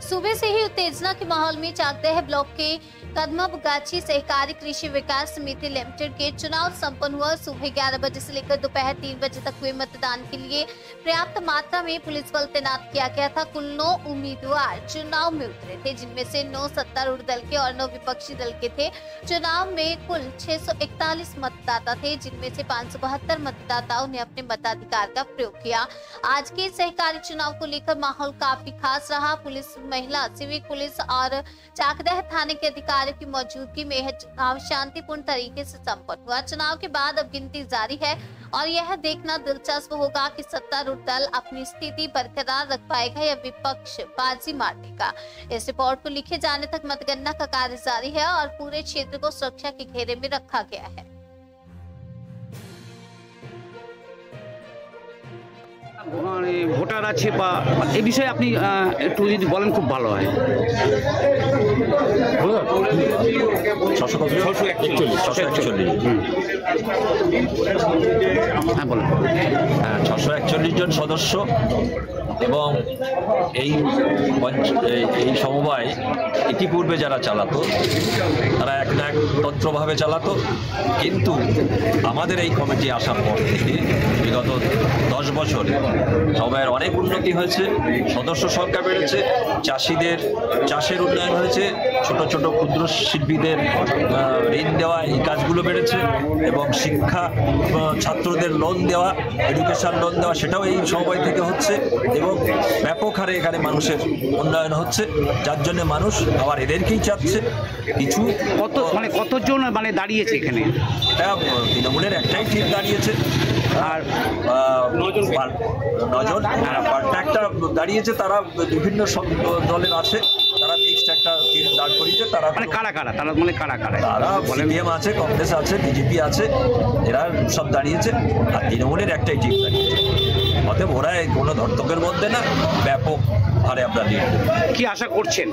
सुबह से ही उत्तेजना के माहौल में चाकदह ब्लॉक के कदमबगाची सहकारी कृषि विकास समिति लिमिटेड के चुनाव संपन्न हुआ। सुबह 11 बजे से लेकर दोपहर 3 बजे तक हुए मतदान के लिए पर्याप्त मात्रा में पुलिस बल तैनात किया गया था। कुल 9 उम्मीदवार चुनाव में उतरे थे, जिनमें से 9 सत्तारूढ़ दल के और 9 विपक्षी दल के थे। चुनाव में कुल 641 मतदाता थे, जिनमें से 572 मतदाताओं ने अपने मताधिकार का प्रयोग किया। आज के सहकारी चुनाव को लेकर माहौल काफी खास रहा। पुलिस, महिला, सिविक पुलिस और चाकदह थाने के अधिकारियों की मौजूदगी में चुनाव शांतिपूर्ण तरीके से संपन्न हुआ। चुनाव के बाद अब गिनती जारी है और यह देखना दिलचस्प होगा कि सत्तारूढ़ दल अपनी स्थिति बरकरार रख पाएगा या विपक्ष बाजी मार देगा। इस रिपोर्ट को लिखे जाने तक मतगणना का कार्य जारी है और पूरे क्षेत्र को सुरक्षा के घेरे में रखा गया है। ভোটার আছে বা এই বিষয়ে আপনি একটু যদি বলেন খুব ভালো হয়। 641 জন সদস্য এবং এই সমবায় ইতিপূর্বে যারা চালাতো তারা এক না এক তন্ত্রভাবে চালাতো, কিন্তু আমাদের এই কমিটি আসার পর থেকে বিগত 10 বছরে সমবায়ের অনেক উন্নতি হয়েছে, সদস্য সংখ্যা বেড়েছে, চাষিদের চাষের উন্নয়ন হয়েছে, ছোট ছোট ক্ষুদ্র শিল্পীদের ঋণ দেওয়া, এই কাজগুলো বেড়েছে এবং শিক্ষা ছাত্রদের লোন দেওয়া, এডুকেশন লোন দেওয়া, সেটাও এই সমবায় থেকে হচ্ছে এবং ব্যাপক হারে এখানে মানুষের উন্নয়ন হচ্ছে, যার জন্য মানুষ আবার এদেরকেই চাচ্ছে। কিছু কতজন দাঁড়িয়েছে এখানে? এটা তৃণমূলের একটাই টিম দাঁড়িয়েছে আর 9 জন একটা দাঁড়িয়েছে, তারা বিভিন্ন দলের আছে, তারা মিক্সড একটা টিম দাঁড় করিয়েছে। তারা কারা তারা সিপিএম আছে, কংগ্রেস আছে, বিজেপি আছে, এরা সব দাঁড়িয়েছে আর তৃণমূলের একটাই টিম দাঁড়িয়েছে। অতএব ওরা কোনো ধর্তকের মধ্যে না, ব্যাপক হারে আমরা লিড দেব। কি আশা করছেন?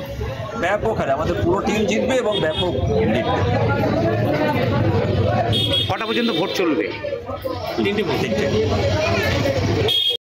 ব্যাপক হারে আমাদের পুরো টিম জিতবে এবং ব্যাপক লিড দেবে। কটা পর্যন্ত ভোট চলবে? 3টে।